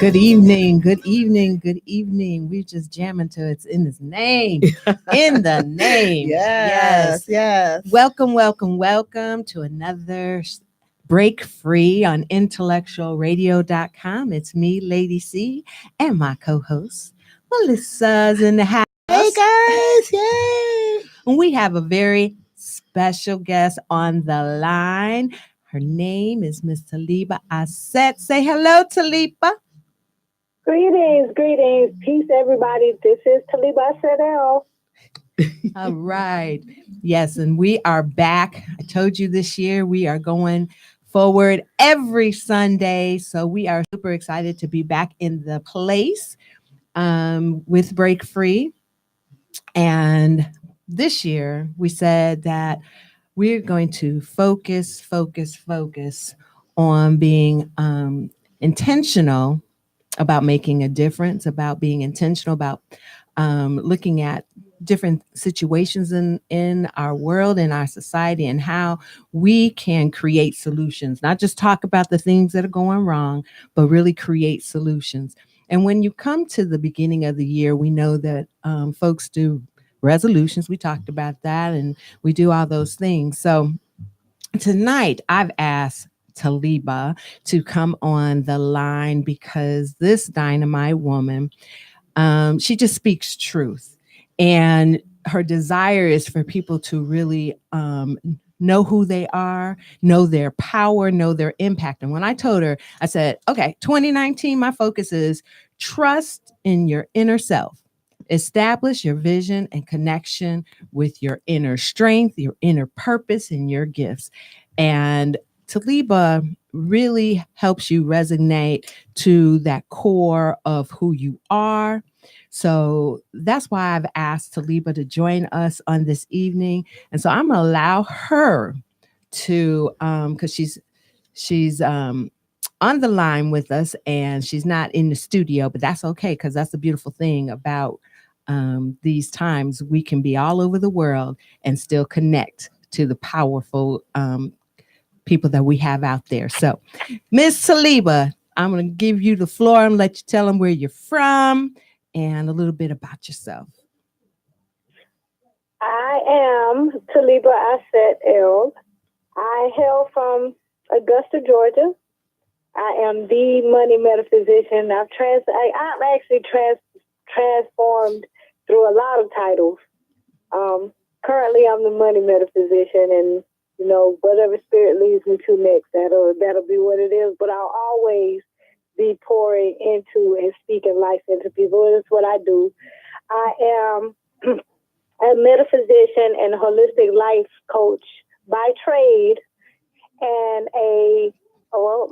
Good evening, good evening, good evening. We just jamming to it's in his name. In the name. Yes. Welcome to another break free on IntellectualRadio.com. It's me, Lady C, and my co-host, Melissa's in the house. Hey guys, yay! And we have a very special guest on the line. Her name is Miss Taliba Asset. Say hello, Taliba. Greetings. Peace, everybody. This is Taliba Sedel. All right. Yes, and we are back. I told you this year we are going forward every Sunday. So we are super excited to be back in the place with Break Free. And this year we said that we're going to focus on being intentional about making a difference, about being intentional, about looking at different situations in our world, in our society, and how we can create solutions, not just talk about the things that are going wrong, but really create solutions. And when you come to the beginning of the year, we know that folks do resolutions. We talked about that, and we do all those things. So tonight I've asked Taliba to come on the line because this dynamite woman, she just speaks truth. And her desire is for people to really know who they are, know their power, know their impact. And when I told her, I said, okay, 2019, my focus is trust in your inner self. Establish your vision and connection with your inner strength, your inner purpose, and your gifts. And Taliba really helps you resonate to that core of who you are. So that's why I've asked Taliba to join us on this evening. And so I'm going to allow her to, because she's on the line with us and she's not in the studio, but that's okay, because that's the beautiful thing about these times. We can be all over the world and still connect to the powerful people that we have out there. So, Miss Taliba, I'm going to give you the floor and let you tell them where you're from and a little bit about yourself. I am Taliba Asset El. I hail from Augusta, Georgia. I am the money metaphysician. I've actually transformed through a lot of titles. Currently, I'm the money metaphysician, and whatever spirit leads me to next, that'll be what it is. But I'll always be pouring into and speaking life into people. That's what I do. I am a metaphysician and holistic life coach by trade, and I'm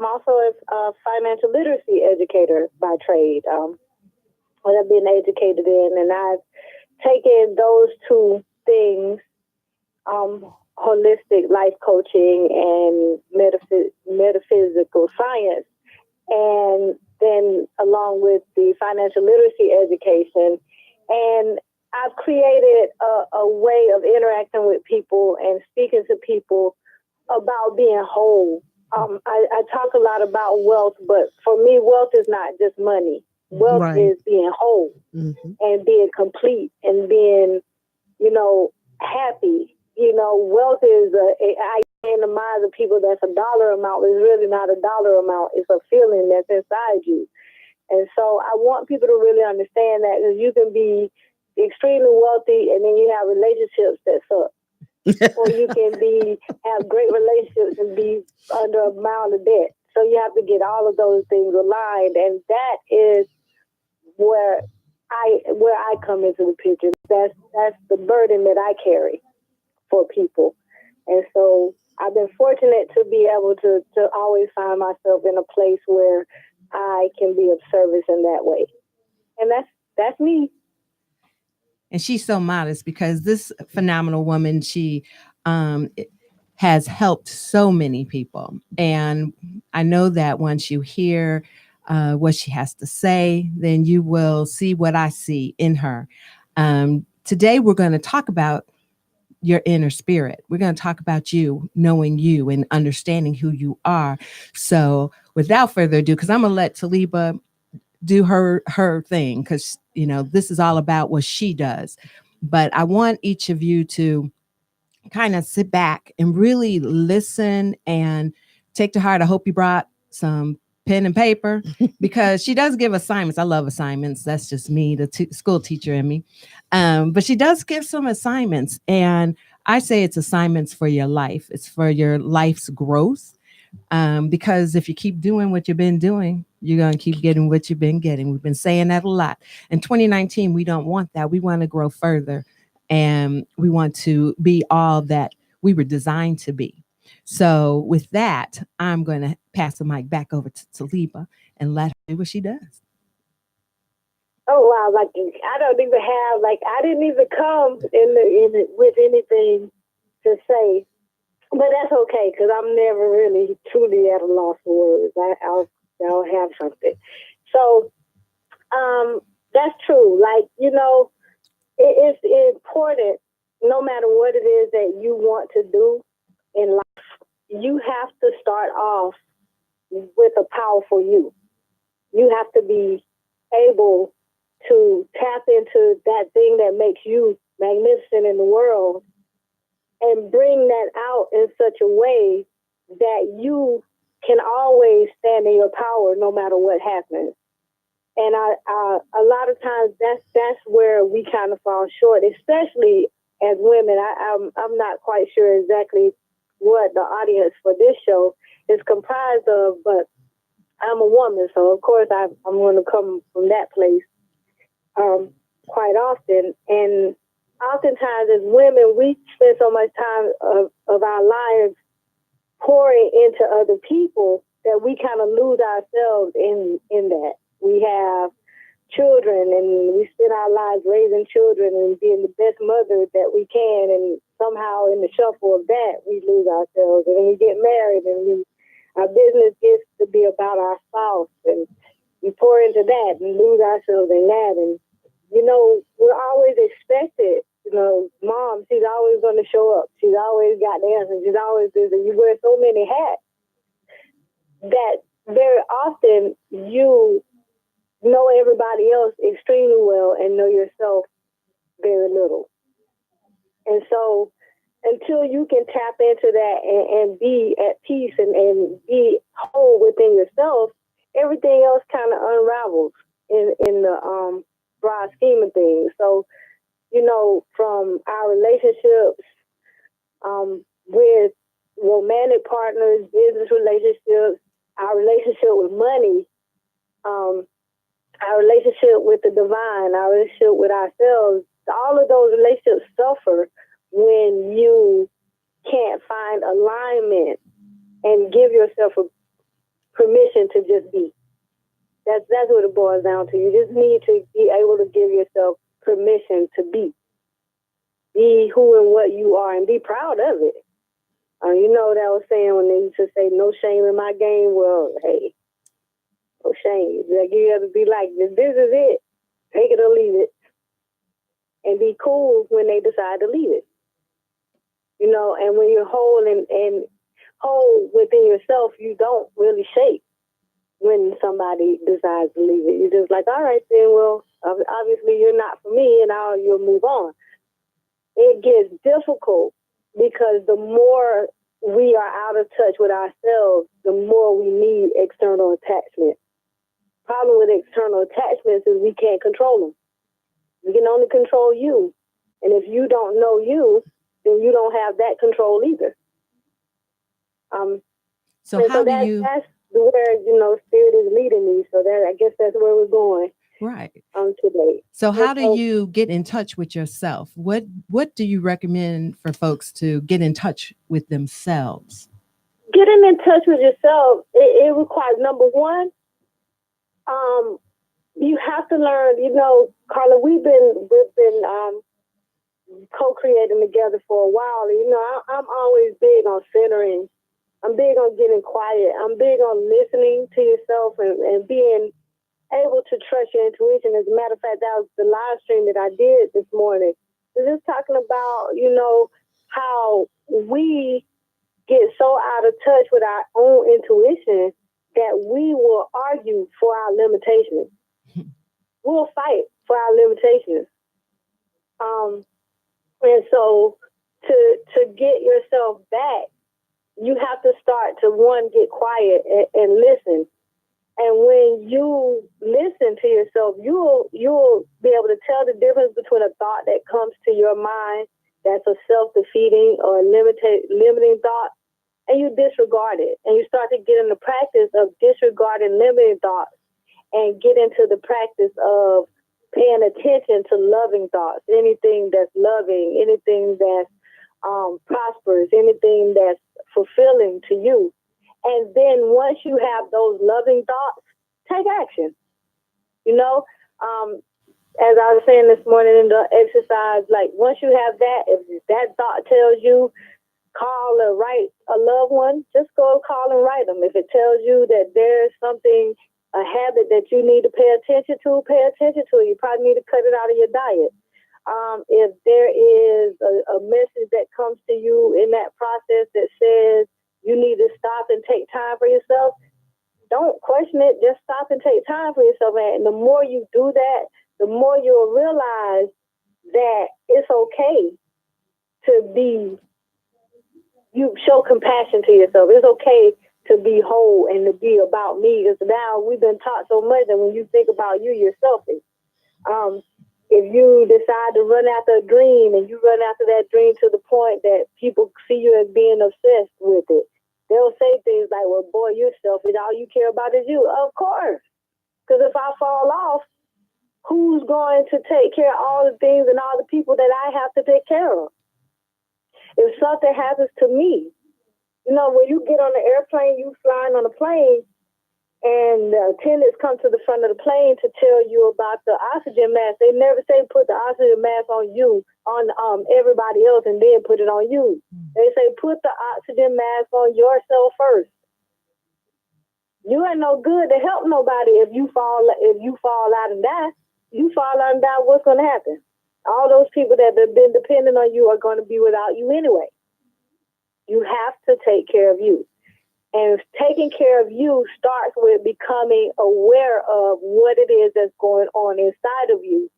also a financial literacy educator by trade. What I've been educated in, and I've taken those two things, holistic life coaching and metaphysical science, and then along with the financial literacy education. And I've created a way of interacting with people and speaking to people about being whole. I talk a lot about wealth, but for me, wealth is not just money. Wealth is being whole and being complete and being, happy. Wealth is in the minds of people that's a dollar amount, but it's really not a dollar amount. It's a feeling that's inside you. And so I want people to really understand that, because you can be extremely wealthy and then you have relationships that suck. Or you can have great relationships and be under a mound of debt. So you have to get all of those things aligned, and that is where I come into the picture. That's the burden that I carry for people. And so I've been fortunate to be able to always find myself in a place where I can be of service in that way. And that's me. And she's so modest because this phenomenal woman, she has helped so many people. And I know that once you hear what she has to say, then you will see what I see in her. Today, we're going to talk about your inner spirit. We're going to talk about you, knowing you and understanding who you are. So without further ado, because I'm going to let Taliba do her thing, because this is all about what she does. But I want each of you to kind of sit back and really listen and take to heart. I hope you brought some pen and paper, because she does give assignments. I love assignments. That's just me, the school teacher in me. But she does give some assignments, and I say it's assignments for your life. It's for your life's growth. Because if you keep doing what you've been doing, you're going to keep getting what you've been getting. We've been saying that a lot. In 2019, we don't want that. We want to grow further, and we want to be all that we were designed to be. So with that, I'm going to pass the mic back over to Taliba and let her do what she does. Oh wow! Like I don't even have I didn't even come with anything to say, but that's okay because I'm never really truly at a loss for words. I'll have something. So that's true. It's important. No matter what it is that you want to do in life, you have to start off with a powerful you. You have to be able to tap into that thing that makes you magnificent in the world and bring that out in such a way that you can always stand in your power no matter what happens. And a lot of times that's where we kind of fall short, especially as women. I'm not quite sure exactly what the audience for this show is comprised of, but I'm a woman, so of course I'm going to come from that place quite often. And oftentimes as women, we spend so much time of our lives pouring into other people that we kind of lose ourselves in that. We have children and we spend our lives raising children and being the best mother that we can, and somehow in the shuffle of that we lose ourselves, and then we get married and our business gets to be about our spouse, and we pour into that and lose ourselves in that. And we're always expected, mom, she's always going to show up, she's always got the answer, she's always this, and you wear so many hats that very often you know everybody else extremely well and know yourself very little. And so until you can tap into that and be at peace and be whole within yourself, everything else kind of unravels in the broad scheme of things. So, from our relationships with romantic partners, business relationships, our relationship with money, our relationship with the divine, our relationship with ourselves, all of those relationships suffer when you can't find alignment and give yourself permission to just be. That's what it boils down to. You just need to be able to give yourself permission to be. Be who and what you are and be proud of it. What I was saying when they used to say, no shame in my game. Well, hey, no shame. You have to be like, this is it. Take it or leave it. And be cool when they decide to leave it. And when you're whole and whole within yourself, you don't really shake when somebody decides to leave it. You're just like, all right, then, well, obviously you're not for me, and you'll move on. It gets difficult because the more we are out of touch with ourselves, the more we need external attachment. Problem with external attachments is we can't control them. We can only control you. And if you don't know you, then you don't have that control either. So that's where, spirit is leading me. So I guess that's where we're going. Right. Today. So how do you get in touch with yourself? What do you recommend for folks to get in touch with themselves? Getting in touch with yourself, it requires, number one, you have to learn, Carla, we've been co-creating together for a while. I'm always big on centering. I'm big on getting quiet. I'm big on listening to yourself and being able to trust your intuition. As a matter of fact, that was the live stream that I did this morning. We're just talking about, how we get so out of touch with our own intuition that we will argue for our limitations. we'll fight for our limitations. And so to get yourself back, you have to start to, one, get quiet and listen. And when you listen to yourself, you'll be able to tell the difference between a thought that comes to your mind that's a self-defeating or limiting thought, and you disregard it. And you start to get in the practice of disregarding limiting thoughts and get into the practice of paying attention to loving thoughts, anything that's loving, anything that's prosperous, anything that's fulfilling to you. And then once you have those loving thoughts, take action. You know, as I was saying this morning in the exercise, like once you have that, if that thought tells you call or write a loved one, just go call and write them. If it tells you that there's something, a habit that you need to pay attention to, pay attention to it. You probably need to cut it out of your diet. If there is a message that comes to you in that process that says you need to stop and take time for yourself, don't question it. Just stop and take time for yourself. And the more you do that, the more you'll realize that it's okay to be, you show compassion to yourself. It's okay to be whole and to be about me. Because now we've been taught so much that when you think about you, you're selfish. If you decide to run after a dream and you run after that dream to the point that people see you as being obsessed with it, they'll say things like, well, boy, you're selfish. All you care about is you. Of course. Because if I fall off, who's going to take care of all the things and all the people that I have to take care of? If something happens to me, you know, when you get on the airplane, you flying on a plane, and the attendants come to the front of the plane to tell you about the oxygen mask. They never say put the oxygen mask on you, on everybody else, and then put it on you. They say put the oxygen mask on yourself first. You ain't no good to help nobody if you fall out and die. You fall out and die, what's going to happen? All those people that have been dependent on you are going to be without you anyway. You have to take care of you. And taking care of you starts with becoming aware of what it is that's going on inside of you.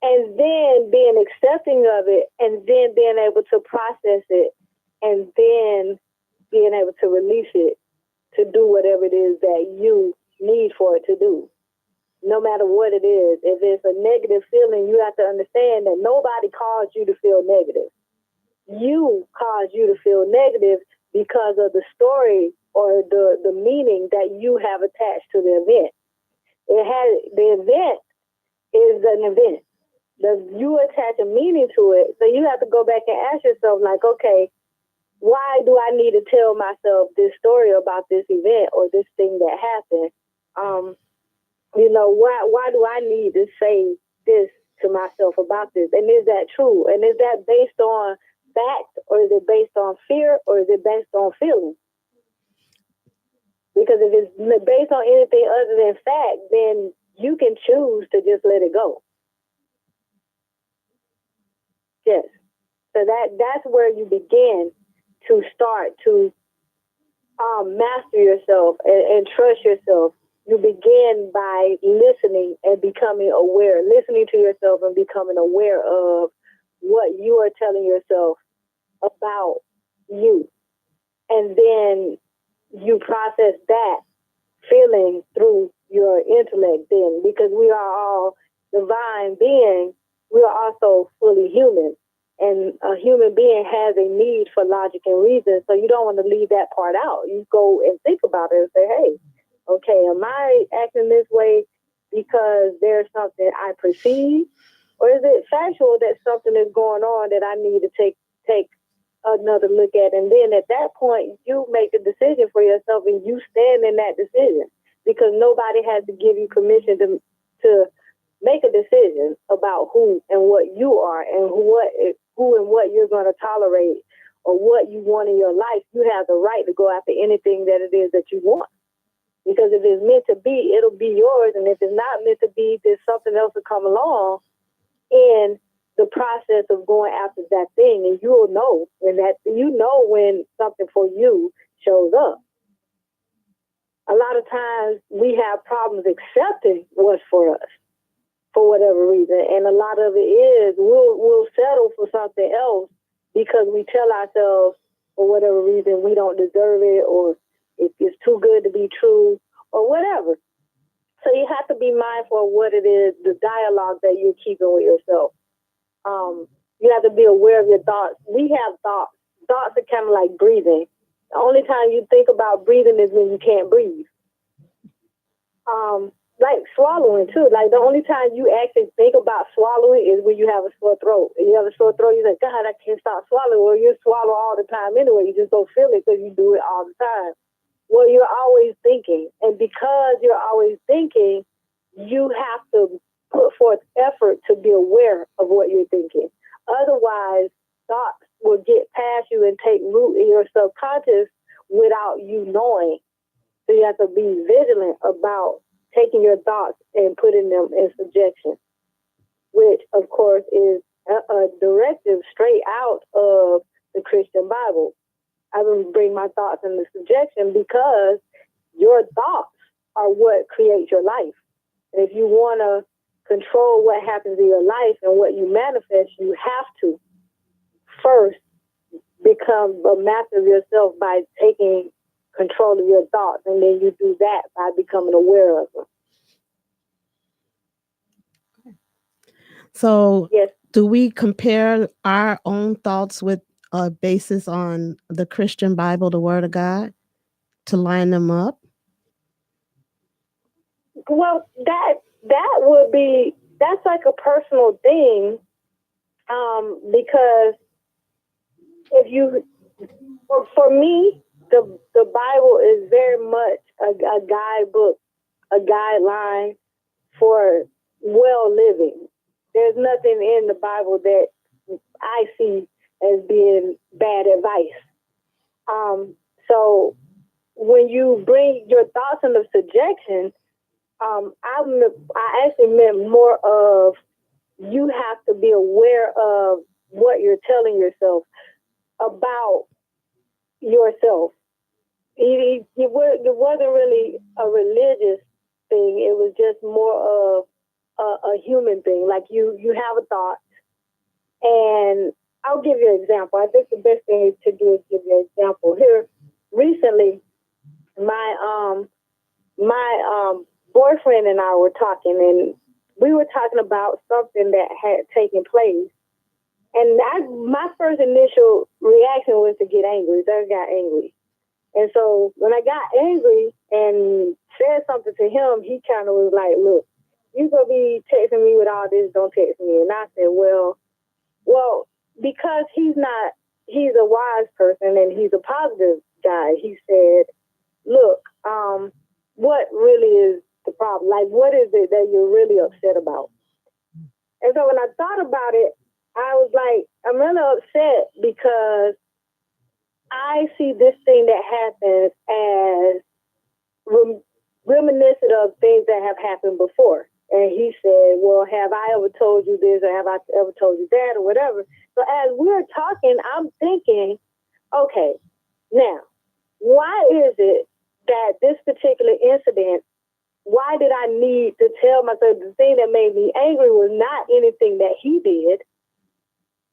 And then being accepting of it, and then being able to process it, and then being able to release it to do whatever it is that you need for it to do. No matter what it is. If it's a negative feeling, you have to understand that nobody caused you to feel negative. You caused you to feel negative because of the story or the meaning that you have attached to the event. The event is an event. You attach a meaning to it. So you have to go back and ask yourself, like, okay, why do I need to tell myself this story about this event or this thing that happened? You know, why do I need to say this to myself about this? And is that true? And is that based on fact, or is it based on fear, or is it based on feeling? Because if it's based on anything other than fact, then you can choose to just let it go. Yes. So that's where you begin to start to master yourself and trust yourself. You begin by listening and becoming aware, listening to yourself and becoming aware of what you are telling yourself about you. And then you process that feeling through your intellect then, because we are all divine beings. We are also fully human. And a human being has a need for logic and reason. So you don't want to leave that part out. You go and think about it and say, hey, okay, am I acting this way because there's something I perceive? Or is it factual that something is going on that I need to take another look at? And then at that point, you make a decision for yourself and you stand in that decision, because nobody has to give you permission to make a decision about who and what you are and who and what you're going to tolerate or what you want in your life. You have the right to go after anything that it is that you want. Because if it's meant to be, it'll be yours. And if it's not meant to be, then something else will come along in the process of going after that thing. And you'll know when something for you shows up. A lot of times we have problems accepting what's for us. for whatever reason. And a lot of it is we'll settle for something else because we tell ourselves for whatever reason we don't deserve it, or if it's too good to be true, or whatever. So you have to be mindful of what it is, the dialogue that you're keeping with yourself. You have to be aware of your thoughts. We have thoughts. Thoughts are kind of like breathing. The only time you think about breathing is when you can't breathe. Like swallowing too. Like the only time you actually think about swallowing is when you have a sore throat. And you have a sore throat, you're like, God, I can't stop swallowing. Well, you swallow all the time anyway. You just don't feel it because you do it all the time. Well, you're always thinking. And because you're always thinking, you have to put forth effort to be aware of what you're thinking. Otherwise, thoughts will get past you and take root in your subconscious without you knowing. So you have to be vigilant about taking your thoughts and putting them in subjection, which, of course, is a directive straight out of the Christian Bible. I will bring my thoughts into subjection because your thoughts are what creates your life. And if you want to control what happens in your life and what you manifest, you have to first become a master of yourself by taking control of your thoughts, and then you do that by becoming aware of them. So, Yes. do we compare our own thoughts with a basis on the Christian Bible, the Word of God, to line them up? Well, that would be, that's like a personal thing, because if you, for me, the Bible is very much a guidebook, a guideline for well living. There's nothing in the Bible that I see as being bad advice. So when you bring your thoughts into subjection, I actually meant more of you have to be aware of what you're telling yourself about yourself. It wasn't really a religious thing. It was just more of a human thing. Like you have a thought, and I'll give you an example. I think the best thing to do is give you an example. Here, recently, my boyfriend and I were talking, and we were talking about something that had taken place. And my first initial reaction was to get angry. So I got angry. And so when I got angry and said something to him, he kind of was like, look, you gonna be texting me with all this, don't text me. And I said, well, because he's a wise person and he's a positive guy, he said, look, what really is the problem? Like, what is it that you're really upset about? And so when I thought about it, I was like, I'm really upset because I see this thing that happens as reminiscent of things that have happened before. And he said, well, have I ever told you this, or have I ever told you that, or whatever? So as we're talking, I'm thinking, okay, now, why is it that this particular incident, why did I need to tell myself the thing that made me angry was not anything that he did?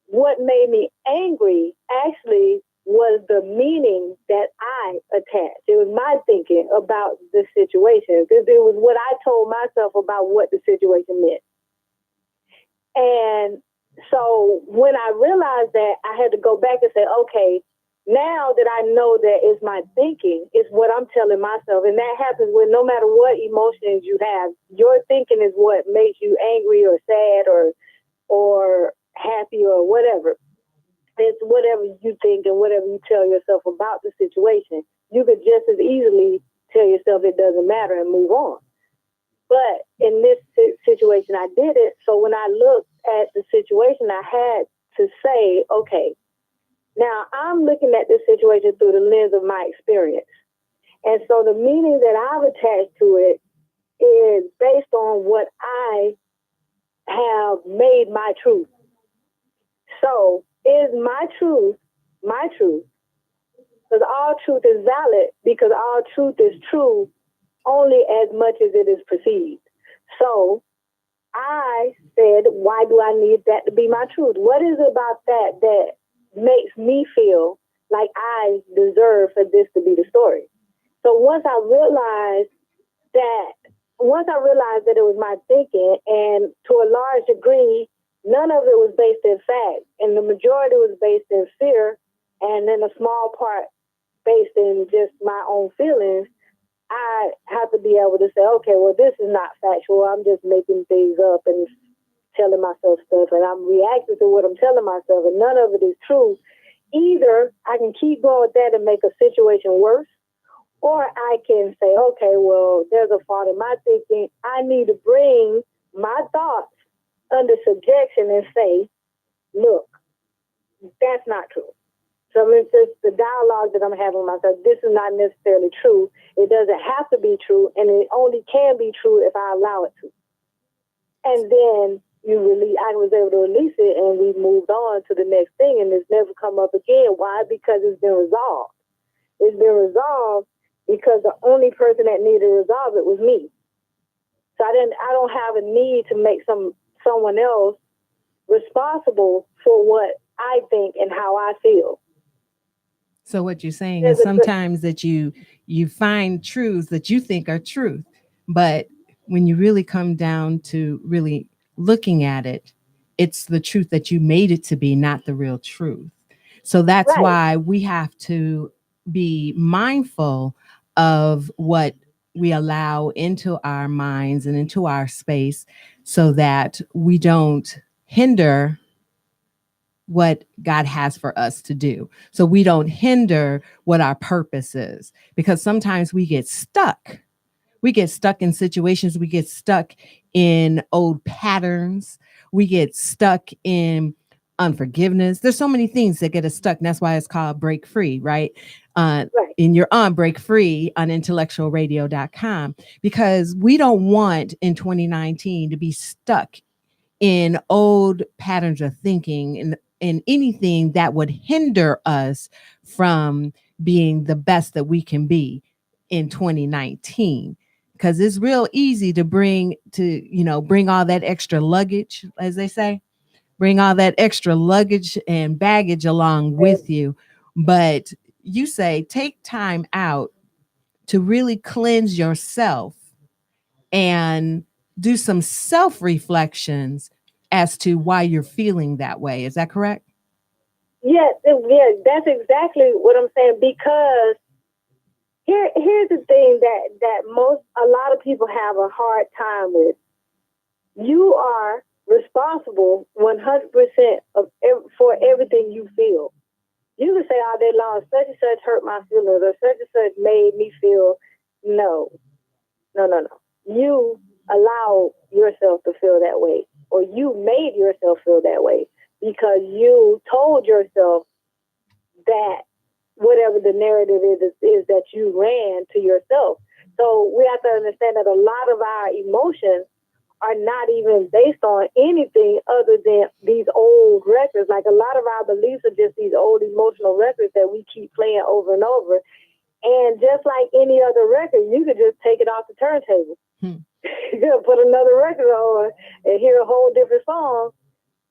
What made me angry actually was the meaning that I attached. It was my thinking about the situation, because it was what I told myself about what the situation meant. And so when I realized that, I had to go back and say, okay, now that I know that it's my thinking, it's what I'm telling myself. And that happens with no matter what emotions you have. Your thinking is what makes you angry or sad or happy or whatever. It's whatever you think and whatever you tell yourself about the situation. You could just as easily tell yourself it doesn't matter and move on. But in this situation, I did it. So when I looked at the situation, I had to say, okay, now I'm looking at this situation through the lens of my experience. And so the meaning that I've attached to it is based on what I have made my truth. So is my truth my truth? Because all truth is valid, because all truth is true only as much as it is perceived. So I said, why do I need that to be my truth? What is it about that makes me feel like I deserve for this to be the story? So once I realized that it was my thinking, and to a large degree, none of it was based in fact, and the majority was based in fear, and then a small part based in just my own feelings, I have to be able to say, okay, well, this is not factual. I'm just making things up and telling myself stuff, and I'm reacting to what I'm telling myself, and none of it is true. Either I can keep going with that and make a situation worse, or I can say, okay, well, there's a fault in my thinking. I need to bring my thoughts under subjection and say, look, that's not true. So it's just the dialogue that I'm having with myself. This is not necessarily true. It doesn't have to be true, and it only can be true if I allow it to. And then I was able to release it, and we moved on to the next thing, and it's never come up again. Why? Because it's been resolved. It's been resolved because the only person that needed to resolve it was me. So I don't have a need to make someone else responsible for what I think and how I feel. So what you're saying is sometimes that you find truths that you think are truth, but when you really come down to really looking at it, it's the truth that you made it to be, not the real truth. So that's Right. why we have to be mindful of what we allow into our minds and into our space, so that we don't hinder what God has for us to do. So we don't hinder what our purpose is, because sometimes we get stuck. We get stuck in situations. We get stuck in old patterns. We get stuck in unforgiveness. There's so many things that get us stuck. And that's why it's called Break Free, right? Right. And you're on Break Free on IntellectualRadio.com, because we don't want in 2019 to be stuck in old patterns of thinking and in anything that would hinder us from being the best that we can be in 2019. Because it's real easy to bring all that extra luggage, as they say, bring all that extra luggage and baggage along with you. But you say, take time out to really cleanse yourself and do some self-reflections as to why you're feeling that way. Is that correct? Yeah, that's exactly what I'm saying. Because here's the thing that a lot of people have a hard time with. You are responsible 100% for everything you feel. You can say all day long, such and such hurt my feelings, or such and such made me feel. No. You allow yourself to feel that way, or you made yourself feel that way, because you told yourself that whatever the narrative is that you ran to yourself. So we have to understand that a lot of our emotions are not even based on anything other than these old records. Like, a lot of our beliefs are just these old emotional records that we keep playing over and over. And just like any other record, you could just take it off the turntable. You could put another record on and hear a whole different song.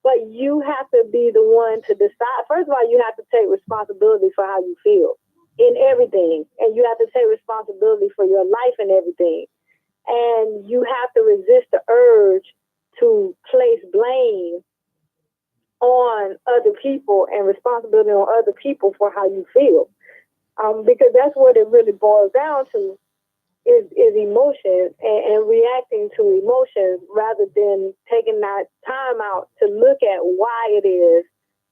But you have to be the one to decide. First of all, you have to take responsibility for how you feel in everything. And you have to take responsibility for your life and everything. And you have to resist the urge to place blame on other people and responsibility on other people for how you feel. Because that's what it really boils down to, is emotions and reacting to emotions, rather than taking that time out to look at why it is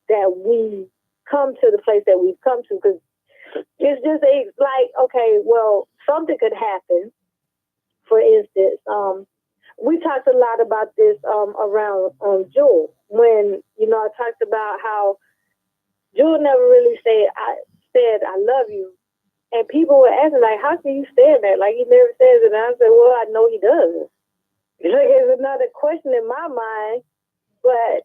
that we come to the place that we've come to. Because it's just like, okay, well, something could happen. For instance, we talked a lot about this around Jewel, when, I talked about how Jewel never really said I love you. And people were asking, like, how can you say that? Like, he never says it. And I said, well, I know he doesn't. Like, it's another question in my mind. But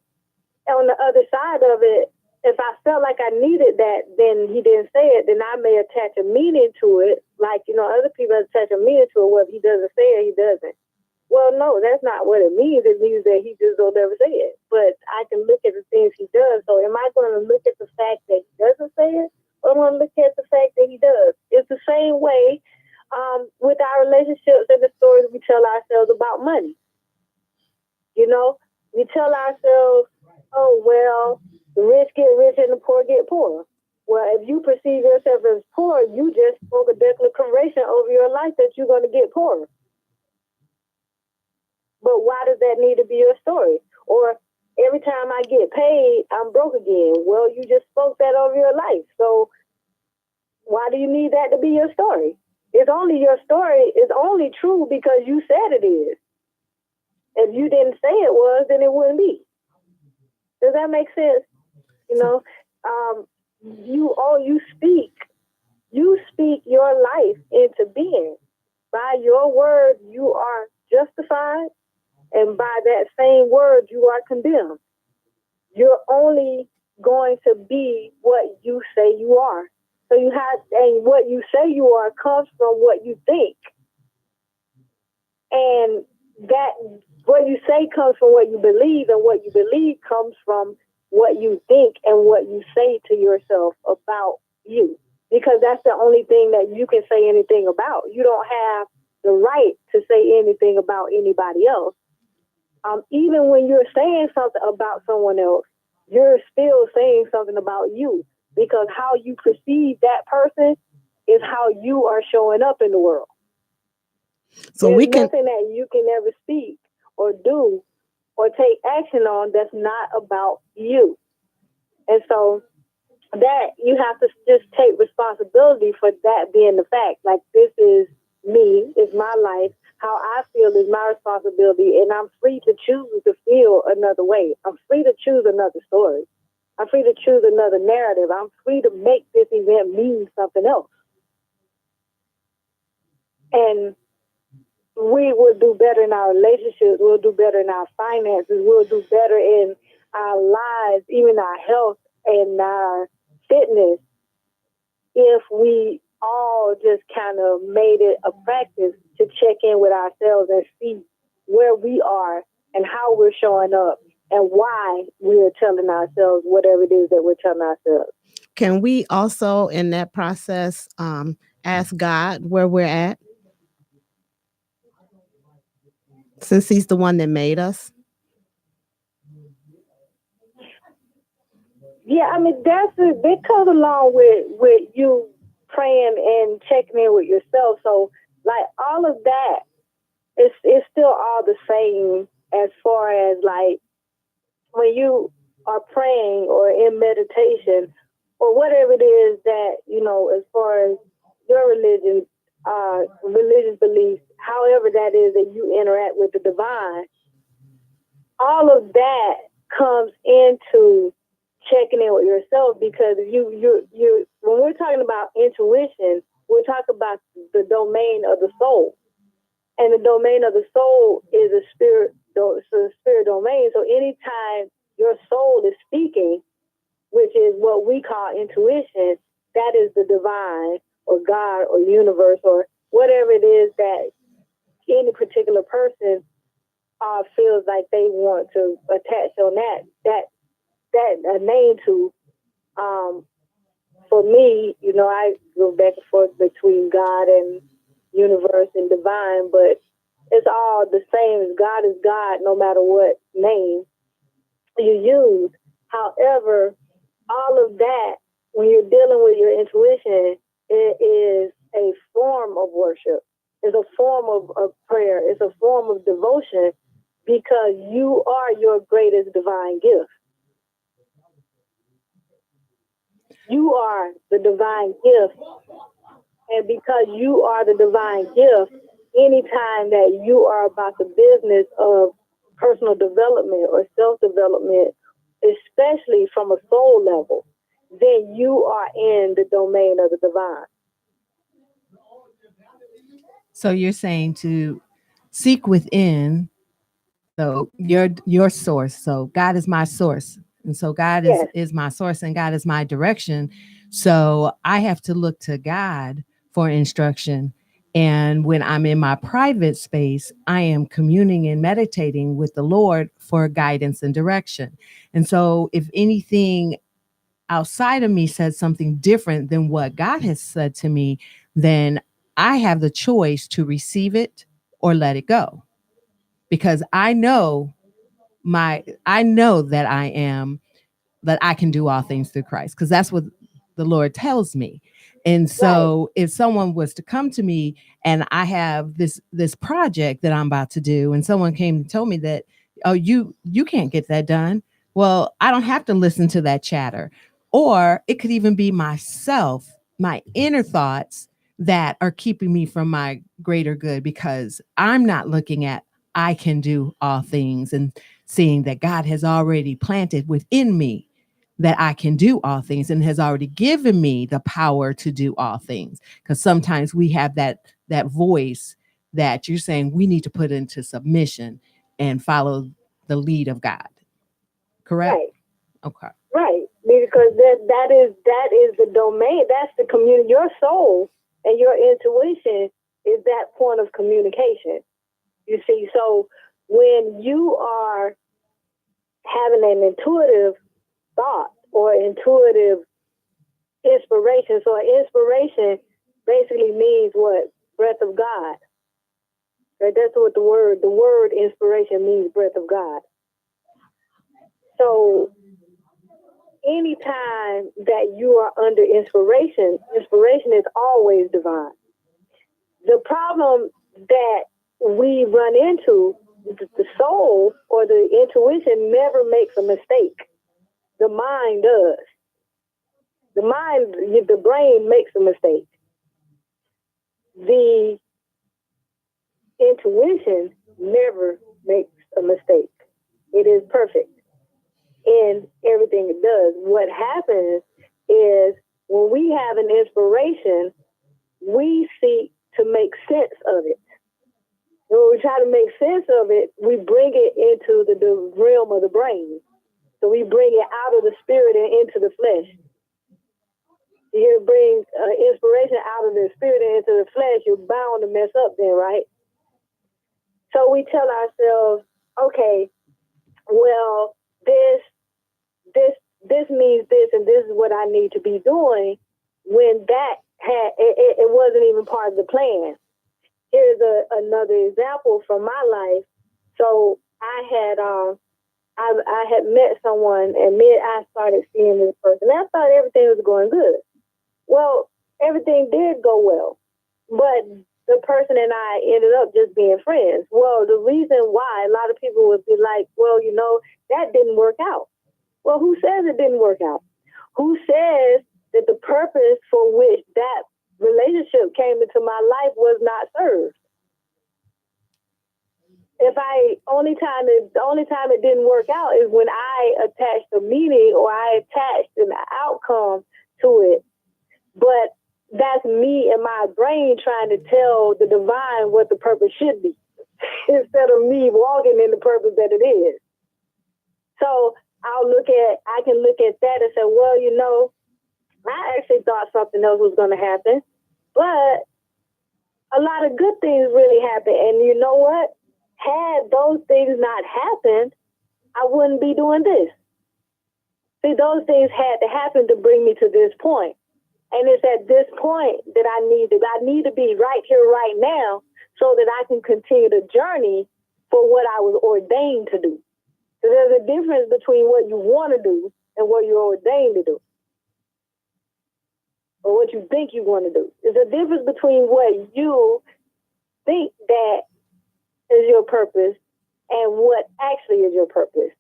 on the other side of it, if I felt like I needed that, then he didn't say it, then I may attach a meaning to it. Like, other people attach a meaning to it. Well, if he doesn't say it, he doesn't. Well, no, that's not what it means. It means that he just don't ever say it. But I can look at the things he does. So am I going to look at the fact that he doesn't say it? Or am I going to look at the fact that he does? It's the same way with our relationships and the stories we tell ourselves about money. You know, we tell ourselves, oh, well, the rich get rich and the poor get poor. Well, if you perceive yourself as poor, you just spoke a declaration over your life that you're going to get poorer. But why does that need to be your story? Or every time I get paid, I'm broke again. Well, you just spoke that over your life. So why do you need that to be your story? It's only your story is only true because you said it is. If you didn't say it was, then it wouldn't be. Does that make sense? You know, you speak your life into being. By your word, you are justified, and by that same word, you are condemned. You're only going to be what you say you are. So you have, and what you say you are comes from what you think. And that what you say comes from what you believe, and what you believe comes from what you think and what you say to yourself about you. Because that's the only thing that you can say anything about. You don't have the right to say anything about anybody else. Even when you're saying something about someone else, you're still saying something about you, because how you perceive that person is how you are showing up in the world. So There's we can nothing that you can ever speak or do or take action on that's not about you. And so that you have to just take responsibility for that being the fact. Like, this is me, it's my life. How I feel is my responsibility, and I'm free to choose to feel another way. I'm free to choose another story. I'm free to choose another narrative. I'm free to make this event mean something else. And we will do better in our relationships. We'll do better in our finances. We'll do better in our lives, even our health and our fitness, if we all just kind of made it a practice to check in with ourselves and see where we are and how we're showing up and why we're telling ourselves whatever it is that we're telling ourselves. Can we also, in that process, ask God where we're at? Since he's the one that made us. Yeah, I mean, that comes along with you praying and checking in with yourself. So, like, all of that it's still all the same as far as, like, when you are praying or in meditation or whatever it is that, you know, as far as your religion, religious beliefs, however that is that you interact with the divine, all of that comes into checking in with yourself, because you when we're talking about intuition, we're talking about the domain of the soul, and the domain of the soul is a spirit, so a spirit domain. So anytime your soul is speaking, which is what we call intuition, that is the divine or God or universe or whatever it is that any particular person feels like they want to attach on that a name to. For me, you know, I go back and forth between God and universe and divine, but it's all the same. God is God no matter what name you use. However, all of that, when you're dealing with your intuition, it is a form of worship. It's a form of prayer. It's a form of devotion, because you are your greatest divine gift. You are the divine gift. And because you are the divine gift, anytime that you are about the business of personal development or self-development, especially from a soul level, then you are in the domain of the divine. So you're saying to seek within, so your source. So God is my source. And so God is my source, and God is my direction. So I have to look to God for instruction. And when I'm in my private space, I am communing and meditating with the Lord for guidance and direction. And so if anything outside of me says something different than what God has said to me, then I have the choice to receive it or let it go. Because I know that I can do all things through Christ, because that's what the Lord tells me. And so if someone was to come to me and I have this project that I'm about to do, and someone came and told me that, oh, you can't get that done. Well, I don't have to listen to that chatter. Or it could even be myself, my inner thoughts that are keeping me from my greater good, because I'm not looking at I can do all things and seeing that God has already planted within me that I can do all things and has already given me the power to do all things. Because sometimes we have that voice that you're saying we need to put into submission and follow the lead of God. Correct? Right. Okay. Right. Because that is the domain. That's the community. Your soul and your intuition is that point of communication. You see, so when you are having an intuitive thought or intuitive inspiration, so inspiration basically means what? Breath of God. Right? That's what the word inspiration means, breath of God. So anytime that you are under inspiration is always divine. The problem that we run into, the soul or the intuition never makes a mistake. The mind does. The brain makes a mistake. The intuition never makes a mistake. It is perfect in everything it does. What happens is when we have an inspiration, we seek to make sense of it. When we try to make sense of it, we bring it into the realm of the brain. So we bring it out of the spirit and into the flesh. You bring inspiration out of the spirit and into the flesh, you're bound to mess up then, right? So we tell ourselves, okay, well, this means this, and this is what I need to be doing, when that it wasn't even part of the plan. Here's another example from my life. So I had met someone, and I started seeing this person. And I thought everything was going good. Well, everything did go well, but the person and I ended up just being friends. Well, the reason why a lot of people would be like, well, that didn't work out. Well, who says it didn't work out? Who says that the purpose for which that relationship came into my life was not served? The only time it didn't work out is when I attached a meaning or I attached an outcome to it. But that's me and my brain trying to tell the divine what the purpose should be instead of me walking in the purpose that it is. So I can look at that and say, well, I actually thought something else was going to happen, but a lot of good things really happened. And you know what? Had those things not happened, I wouldn't be doing this. See, those things had to happen to bring me to this point. And it's at this point that I need to be right here, right now, so that I can continue the journey for what I was ordained to do. So there's a difference between what you want to do and what you're ordained to do, or what you think you want to do. There's a difference between what you think that is your purpose and what actually is your purpose.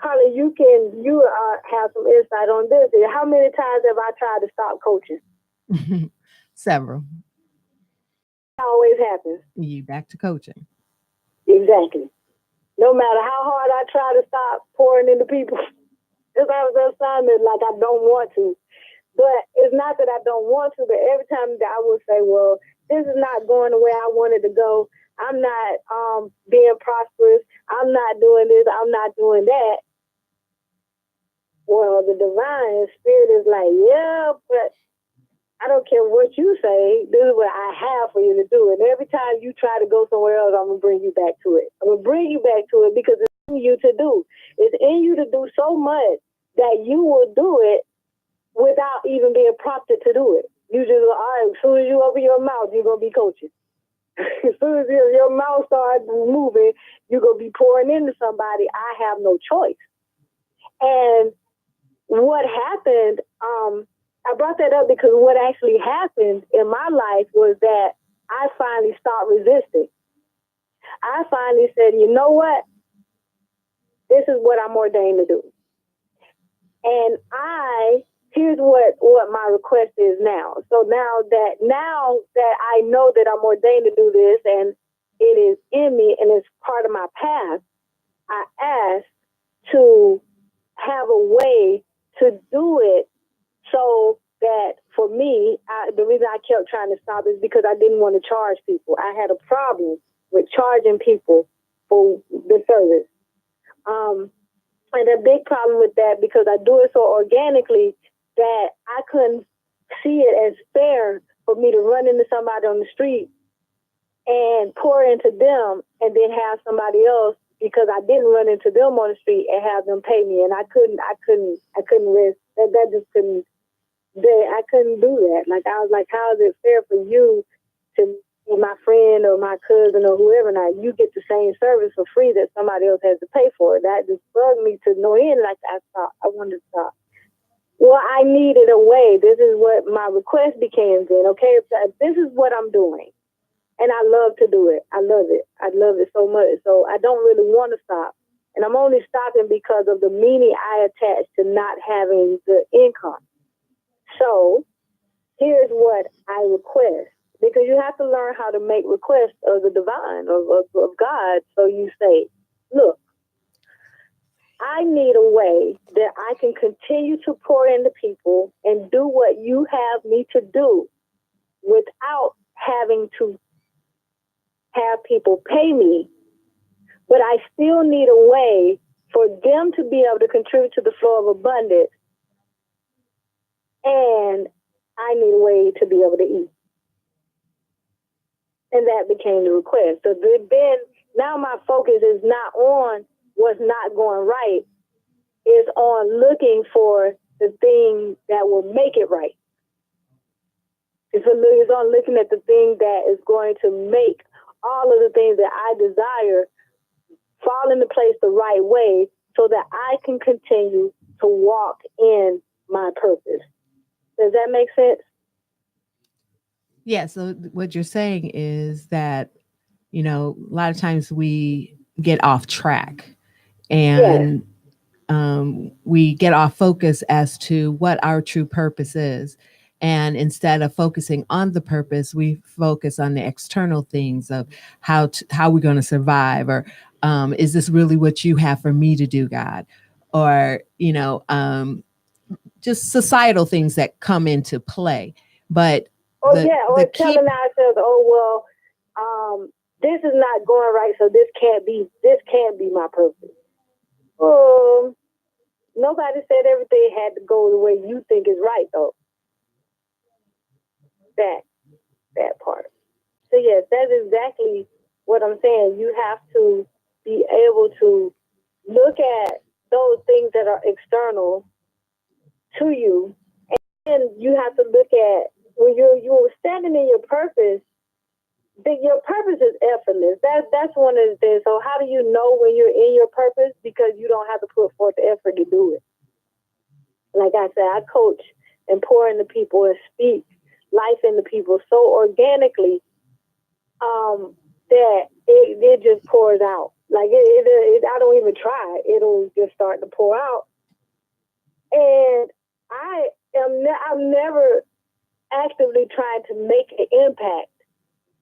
Carla, you have some insight on this. How many times have I tried to stop coaching? Several. It always happens. You back to coaching. Exactly. No matter how hard I try to stop pouring into people, it's always an assignment like I don't want to. But it's not that I don't want to, but every time that I will say, well, this is not going the way I wanted to go. I'm not being prosperous. I'm not doing this. I'm not doing that. Well, the divine spirit is like, yeah, but I don't care what you say. This is what I have for you to do. And every time you try to go somewhere else, I'm going to bring you back to it. I'm going to bring you back to it because it's in you to do. It's in you to do so much that you will do it without even being prompted to do it. You just, all right, as soon as you open your mouth, you're going to be coaching. As soon as your mouth starts moving, you're going to be pouring into somebody. I have no choice. And what happened, I brought that up because what actually happened in my life was that I finally stopped resisting. I finally said, you know what? This is what I'm ordained to do. And here's what my request is now. So now that I know that I'm ordained to do this and it is in me and it's part of my path, I ask to have a way to do it so that for me, the reason I kept trying to stop is because I didn't want to charge people. I had a problem with charging people for the service. And a big problem with that because I do it so organically that I couldn't see it as fair for me to run into somebody on the street and pour into them and then have somebody else because I didn't run into them on the street and have them pay me. And I couldn't risk that just couldn't. I couldn't do that. Like I was like, how is it fair for you to be my friend or my cousin or whoever? Now you get the same service for free that somebody else has to pay for. That just bugged me to no end. Like I wanted to stop. Well, I needed a way. This is what my request became then. Okay, this is what I'm doing, and I love to do it. I love it. I love it so much. So I don't really want to stop, and I'm only stopping because of the meaning I attach to not having the income. So here's what I request, because you have to learn how to make requests of the divine, of God. So you say, look, I need a way that I can continue to pour into people and do what you have me to do without having to have people pay me. But I still need a way for them to be able to contribute to the flow of abundance. And I need a way to be able to eat. And that became the request. So then now my focus is not on what's not going right. It's on looking for the thing that will make it right. It's on looking at the thing that is going to make all of the things that I desire fall into place the right way so that I can continue to walk in my purpose. Does that make sense? Yeah. So what you're saying is that, a lot of times we get off track and we get off focus as to what our true purpose is. And instead of focusing on the purpose, we focus on the external things of how we're going to survive, or is this really what you have for me to do, God? Or, just societal things that come into play. But or telling ourselves, this is not going right, so this can't be my purpose. Nobody said everything had to go the way you think is right, though. That part. So yes, that's exactly what I'm saying. You have to be able to look at those things that are external to you, and you have to look at when you're standing in your purpose. Your purpose is effortless. That's one of the things. So how do you know when you're in your purpose? Because you don't have to put forth the effort to do it. Like I said, I coach and pour into people and speak life into people so organically that it just pours out. Like I don't even try. It'll just start to pour out. And I'm never actively trying to make an impact.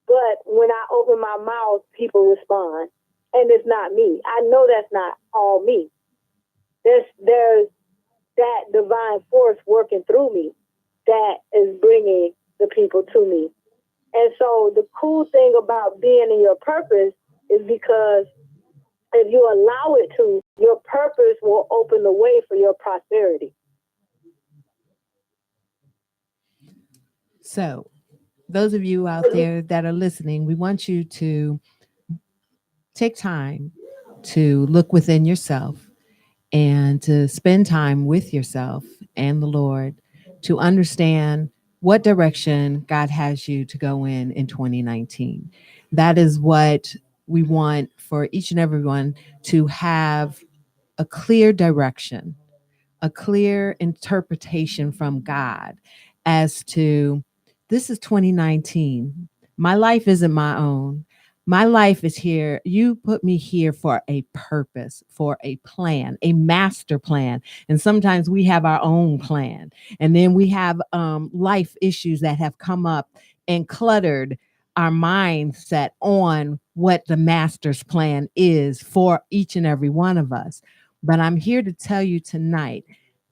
But when I open my mouth, people respond. And it's not me. I know that's not all me. There's that divine force working through me that is bringing the people to me. And so the cool thing about being in your purpose is because if you allow it to, your purpose will open the way for your prosperity. So, those of you out there that are listening, we want you to take time to look within yourself and to spend time with yourself and the Lord to understand what direction God has you to go in 2019. That is what we want for each and everyone, to have a clear direction, a clear interpretation from God as to, this is 2019. My life isn't my own. My life is here. You put me here for a purpose, for a plan, a master plan. And sometimes we have our own plan. And then we have life issues that have come up and cluttered our mindset on what the master's plan is for each and every one of us. But I'm here to tell you tonight,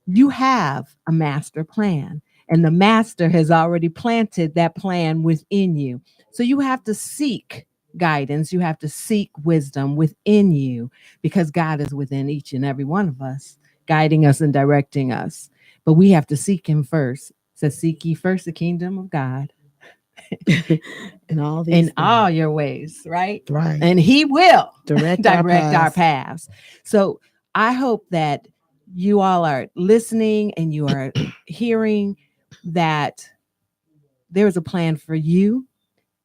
you have a master plan, and the master has already planted that plan within you. So you have to seek guidance. You have to seek wisdom within you, because God is within each and every one of us, guiding us and directing us. But we have to seek him first. It says, seek ye first the kingdom of God And all these in things. all your ways, right? Right. And he will Direct our paths. So I hope that you all are listening and you are hearing that there's a plan for you,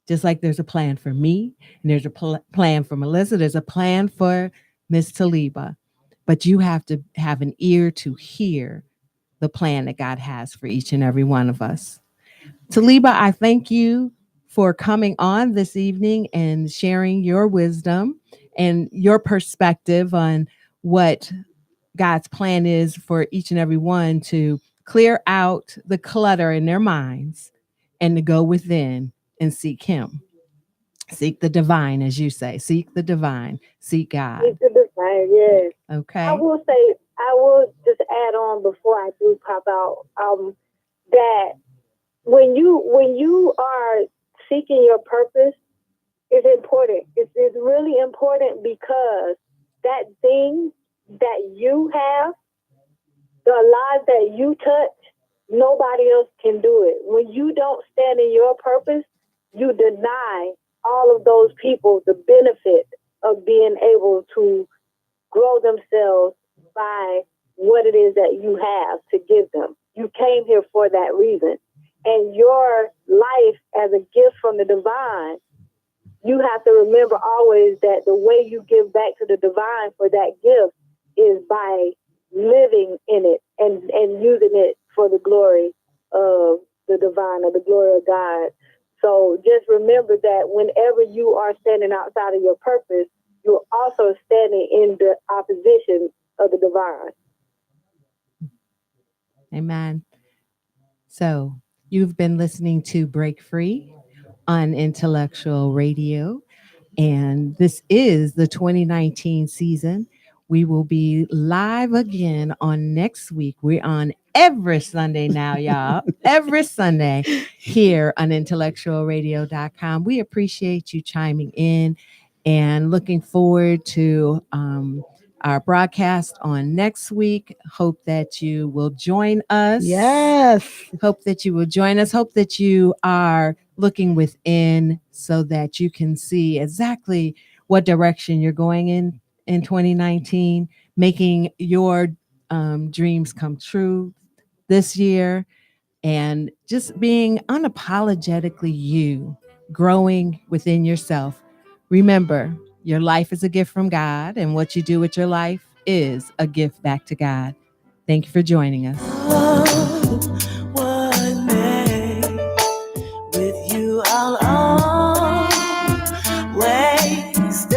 just like there's a plan for me, and there's a plan for Melissa, there's a plan for Miss Taliba. But you have to have an ear to hear the plan that God has for each and every one of us. Taliba, I thank you for coming on this evening and sharing your wisdom and your perspective on what God's plan is for each and every one, to clear out the clutter in their minds and to go within and seek him. Seek the divine, as you say. Seek the divine. Seek God. Seek the divine, yes. Okay. I will just add on before I do pop out, that when you are seeking your purpose, it's important. It's really important, because that thing that you have, the lives that you touch, nobody else can do it. When you don't stand in your purpose, you deny all of those people the benefit of being able to grow themselves by what it is that you have to give them. You came here for that reason. And your life as a gift from the divine, you have to remember always that the way you give back to the divine for that gift is by living in it and using it for the glory of the divine, or the glory of God. So just remember that whenever you are standing outside of your purpose, you're also standing in the opposition of the divine. Amen. So you've been listening to Break Free on Intellectual Radio, and this is the 2019 season. We will be live again on next week. We're on every Sunday now, y'all. Every Sunday here on IntellectualRadio.com. We appreciate you chiming in and looking forward to our broadcast on next week. Hope that you will join us. Yes. Hope that you will join us. Hope that you are looking within so that you can see exactly what direction you're going in 2019, making your dreams come true this year, and just being unapologetically you, growing within yourself. Remember, your life is a gift from God, and what you do with your life is a gift back to God. Thank you for joining us.